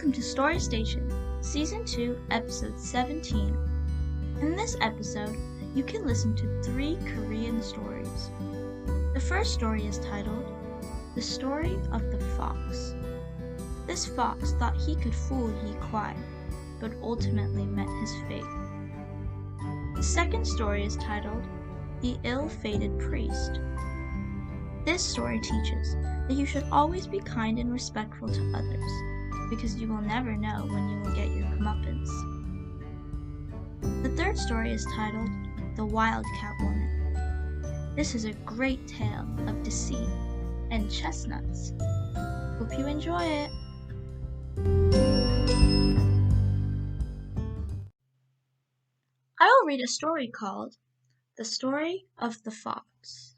Welcome to Story Station, Season 2, Episode 17. In this episode, you can listen to 3 Korean stories. The first story is titled, The Story of the Fox. This fox thought he could fool Yi Kwai, but ultimately met his fate. The second story is titled, The Ill-Fated Priest. This story teaches that you should always be kind and respectful to others, because you will never know when you will get your comeuppance. The third story is titled, The Wildcat Woman. This is a great tale of deceit and chestnuts. Hope you enjoy it! I will read a story called, The Story of the Fox.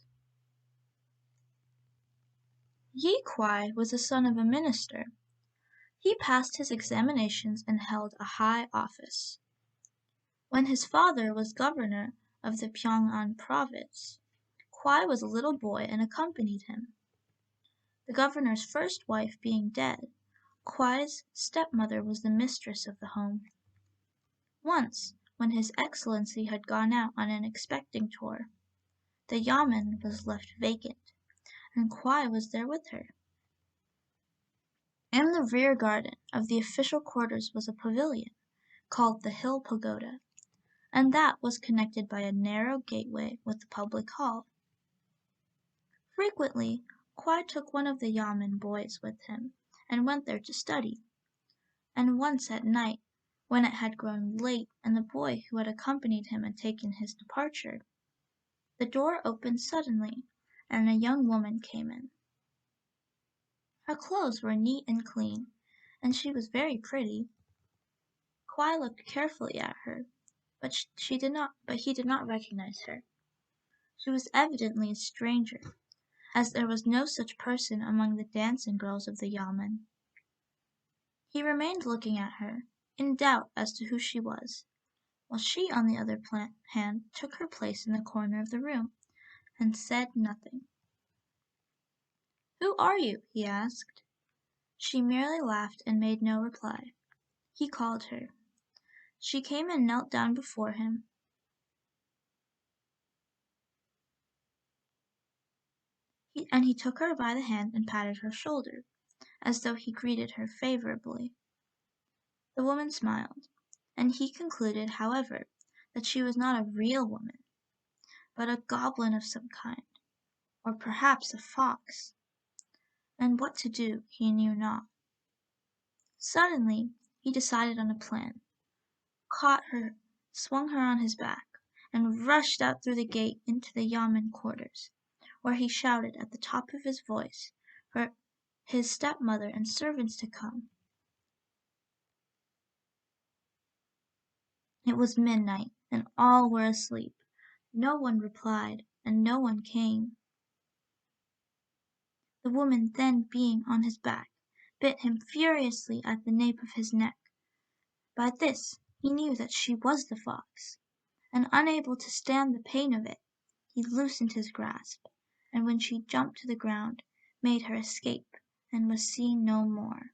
Yi Kwai was the son of a minister. He passed his examinations and held a high office. When his father was governor of the Pyongan province, Kwai was a little boy and accompanied him. The governor's first wife being dead, Kwai's stepmother was the mistress of the home. Once, when His Excellency had gone out on an expecting tour, the yamen was left vacant, and Kwai was there with her. In the rear garden of the official quarters was a pavilion, called the Hill Pagoda, and that was connected by a narrow gateway with the public hall. Frequently, Kwai took one of the yamen boys with him, and went there to study. And once at night, when it had grown late and the boy who had accompanied him had taken his departure, the door opened suddenly, and a young woman came in. Her clothes were neat and clean, and she was very pretty. Kwai looked carefully at her, but he did not recognize her. She was evidently a stranger, as there was no such person among the dancing girls of the yamen. He remained looking at her, in doubt as to who she was, while she on the other hand took her place in the corner of the room, and said nothing. "Who are you?" he asked. She merely laughed and made no reply. He called her. She came and knelt down before him. He took her by the hand and patted her shoulder, as though he greeted her favorably. The woman smiled, and he concluded, however, that she was not a real woman, but a goblin of some kind, or perhaps a fox, and what to do he knew not. Suddenly he decided on a plan, caught her, swung her on his back, and rushed out through the gate into the yamen quarters, where he shouted at the top of his voice for his stepmother and servants to come. It was midnight, and all were asleep. No one replied, and no one came. The woman then being on his back, bit him furiously at the nape of his neck. By this he knew that she was the fox, and unable to stand the pain of it, he loosened his grasp, and when she jumped to the ground, made her escape, and was seen no more.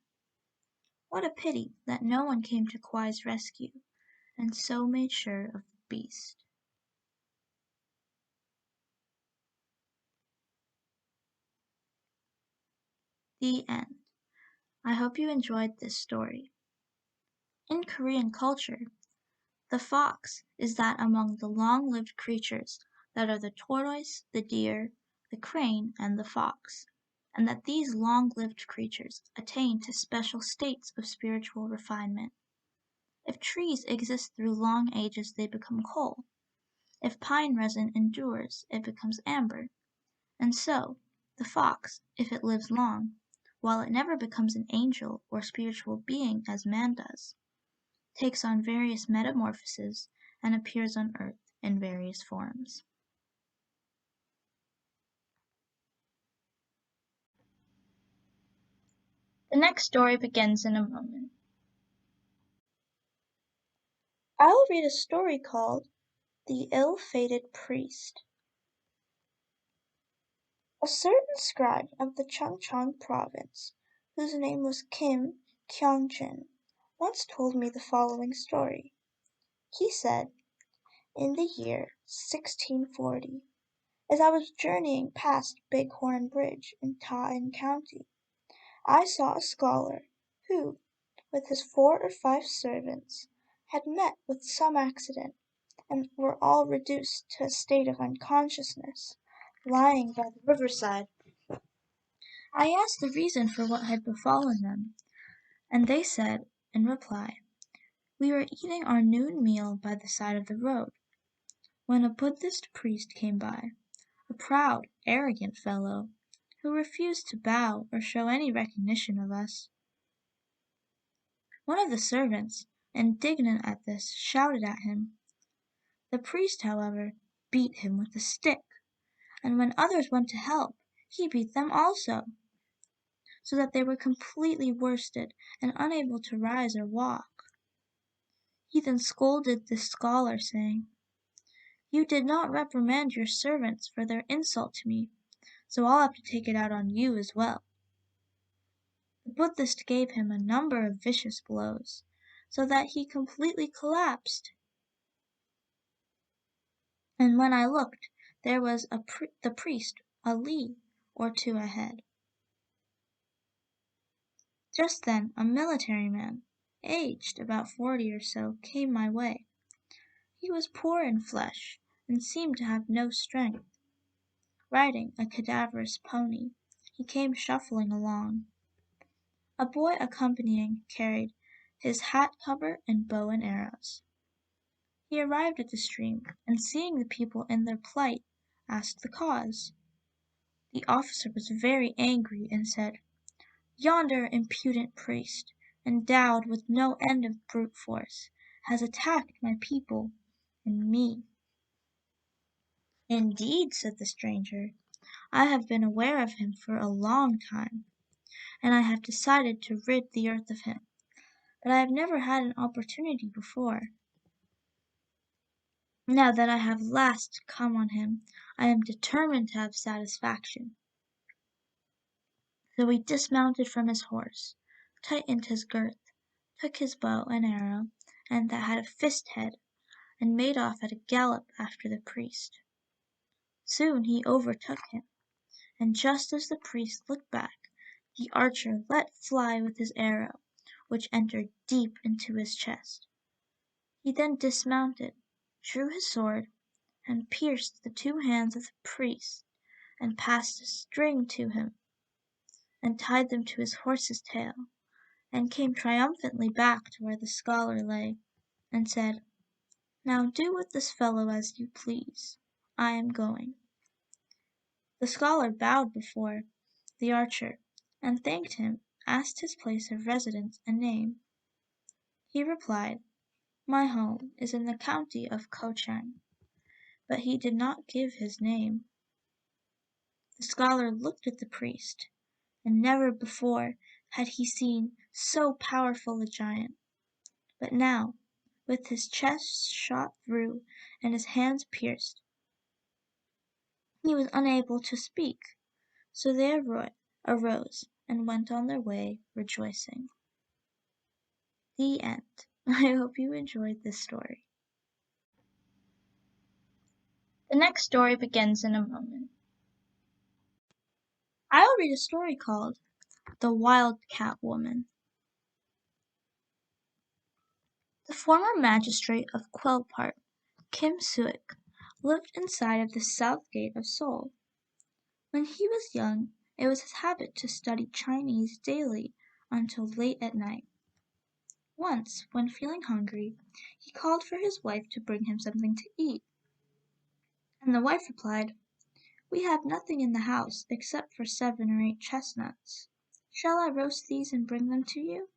What a pity that no one came to Kwai's rescue, and so made sure of the beast. The end. I hope you enjoyed this story. In Korean culture, the fox is that among the long-lived creatures that are the tortoise, the deer, the crane, and the fox, and that these long-lived creatures attain to special states of spiritual refinement. If trees exist through long ages, they become coal. If pine resin endures, it becomes amber. And so, the fox, if it lives long, while it never becomes an angel or spiritual being as man does, takes on various metamorphoses and appears on earth in various forms. The next story begins in a moment. I will read a story called The Ill-Fated Priest. A certain scribe of the Chungcheong province, whose name was Kim, Kyung-jin once told me the following story. He said, in the year 1640, as I was journeying past Bighorn Bridge in Taunton County, I saw a scholar who, with his 4 or 5 servants, had met with some accident, and were all reduced to a state of unconsciousness, lying by the riverside. I asked the reason for what had befallen them, and they said, in reply, we were eating our noon meal by the side of the road, when a Buddhist priest came by, a proud, arrogant fellow, who refused to bow or show any recognition of us. One of the servants, indignant at this, shouted at him. The priest, however, beat him with a stick, and when others went to help, he beat them also, so that they were completely worsted and unable to rise or walk. He then scolded the scholar, saying, you did not reprimand your servants for their insult to me, so I'll have to take it out on you as well. The Buddhist gave him a number of vicious blows, so that he completely collapsed. And when I looked, there was the priest a li or two ahead. Just then a military man, aged about 40 or so, came my way. He was poor in flesh, and seemed to have no strength. Riding a cadaverous pony, he came shuffling along. A boy accompanying carried his hat cover and bow and arrows. He arrived at the stream, and seeing the people in their plight, asked the cause. The officer was very angry, and said, yonder impudent priest, endowed with no end of brute force, has attacked my people and me. Indeed, said the stranger, I have been aware of him for a long time, and I have decided to rid the earth of him, but I have never had an opportunity before. Now that I have at last come on him, I am determined to have satisfaction. So he dismounted from his horse, tightened his girth, took his bow and arrow, and that had a fist head, and made off at a gallop after the priest. Soon he overtook him, and just as the priest looked back, the archer let fly with his arrow, which entered deep into his chest. He then dismounted, drew his sword, and pierced the 2 hands of the priest, and passed a string to him, and tied them to his horse's tail, and came triumphantly back to where the scholar lay, and said, now do with this fellow as you please. I am going. The scholar bowed before the archer, and thanked him, asked his place of residence and name. He replied, my home is in the county of Kochang, but he did not give his name. The scholar looked at the priest, and never before had he seen so powerful a giant. But now, with his chest shot through and his hands pierced, he was unable to speak, so they arose and went on their way rejoicing. The end. I hope you enjoyed this story. The next story begins in a moment. I will read a story called The Wildcat Woman. The former magistrate of Quelpart, Kim Suik, lived inside of the south gate of Seoul. When he was young, it was his habit to study Chinese daily until late at night. Once, when feeling hungry, he called for his wife to bring him something to eat. And the wife replied, we have nothing in the house except for 7 or 8 chestnuts. Shall I roast these and bring them to you?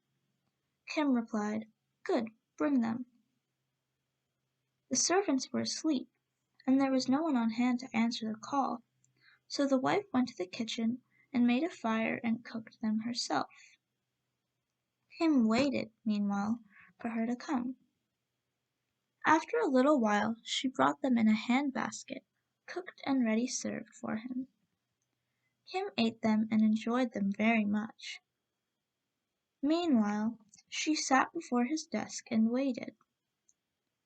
Kim replied, good, bring them. The servants were asleep, and there was no one on hand to answer the call, so the wife went to the kitchen and made a fire and cooked them herself. Kim waited, meanwhile, for her to come. After a little while she brought them in a hand-basket, cooked and ready served for him. Kim ate them and enjoyed them very much. Meanwhile, she sat before his desk and waited.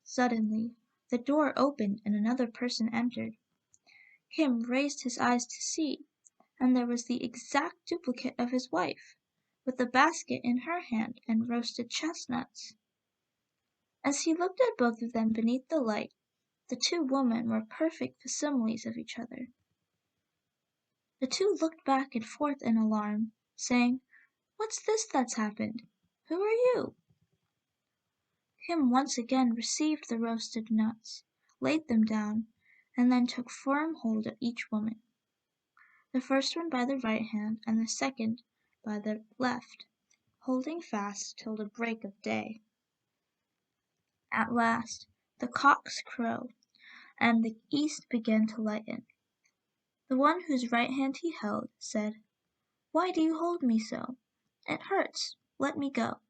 Suddenly, the door opened and another person entered. Kim raised his eyes to see, and there was the exact duplicate of his wife, with a basket in her hand and roasted chestnuts. As he looked at both of them beneath the light, the two women were perfect facsimiles of each other. The two looked back and forth in alarm, saying, "What's this that's happened? Who are you?" Kim once again received the roasted nuts, laid them down, and then took firm hold of each woman, the first one by the right hand and the second by the left, holding fast till the break of day. At last the cocks crowed, and the east began to lighten. The one whose right hand he held said, "Why do you hold me so? It hurts. Let me go."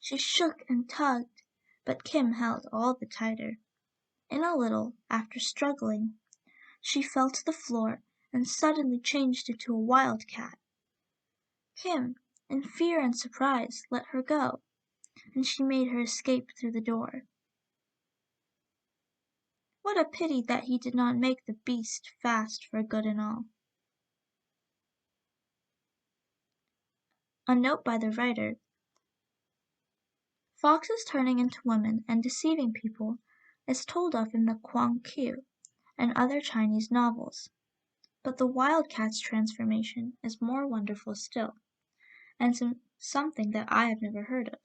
She shook and tugged, but Kim held all the tighter. In a little, after struggling, she fell to the floor and suddenly changed into a wildcat. Kim, in fear and surprise, let her go, and she made her escape through the door. What a pity that he did not make the beast fast for good and all. A note by the writer: foxes turning into women and deceiving people is told of in the Kwangkyu and other Chinese novels, but the wildcat's transformation is more wonderful still, and something that I have never heard of.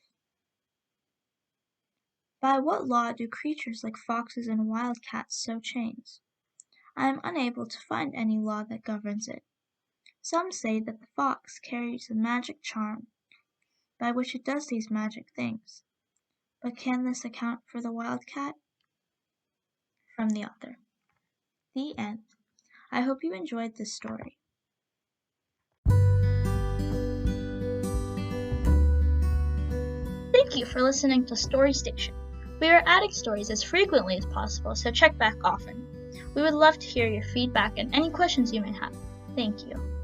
By what law do creatures like foxes and wildcats so chains? I am unable to find any law that governs it. Some say that the fox carries a magic charm by which it does these magic things, but can this account for the wildcat? From the author. The end. I hope you enjoyed this story. Thank you for listening to Story Station. We are adding stories as frequently as possible, so check back often. We would love to hear your feedback and any questions you may have. Thank you.